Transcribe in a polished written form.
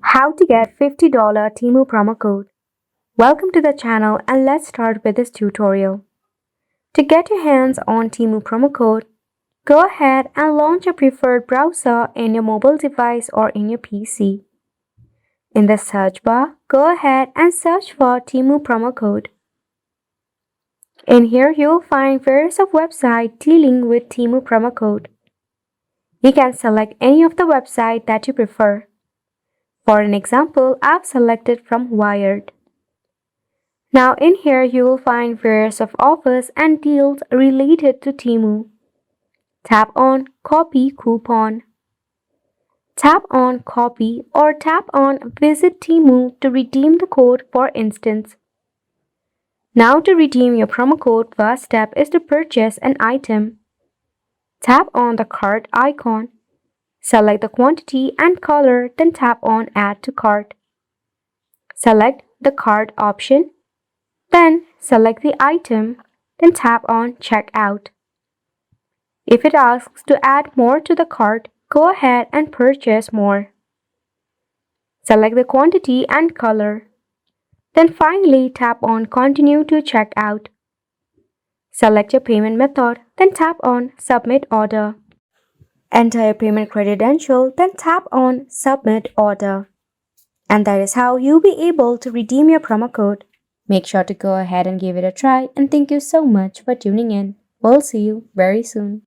How to get $50 Temu promo code. Welcome to the channel and let's start with this tutorial. To get your hands on Temu promo code, go ahead and launch your preferred browser in your mobile device or in your PC. In the search bar, go ahead and search for Temu promo code. In here, you'll find various of websites dealing with Temu promo code. You can select any of the website that you prefer. For an example, I've selected from Wired. Now in here you will find various of offers and deals related to Temu. Tap on Copy Coupon. Tap on Copy or tap on Visit Temu to redeem the code, for instance. Now to redeem your promo code, first step is to purchase an item. Tap on the cart icon. Select the quantity and color, then tap on Add to Cart. Select the cart option, then select the item, then tap on Check Out. If it asks to add more to the cart, go ahead and purchase more. Select the quantity and color. Then finally tap on Continue to check out. Select your payment method, then tap on Submit Order. Enter your payment credential, then tap on Submit Order. And that is how you'll be able to redeem your promo code. Make sure to go ahead and give it a try, and thank you so much for tuning in. We'll see you very soon.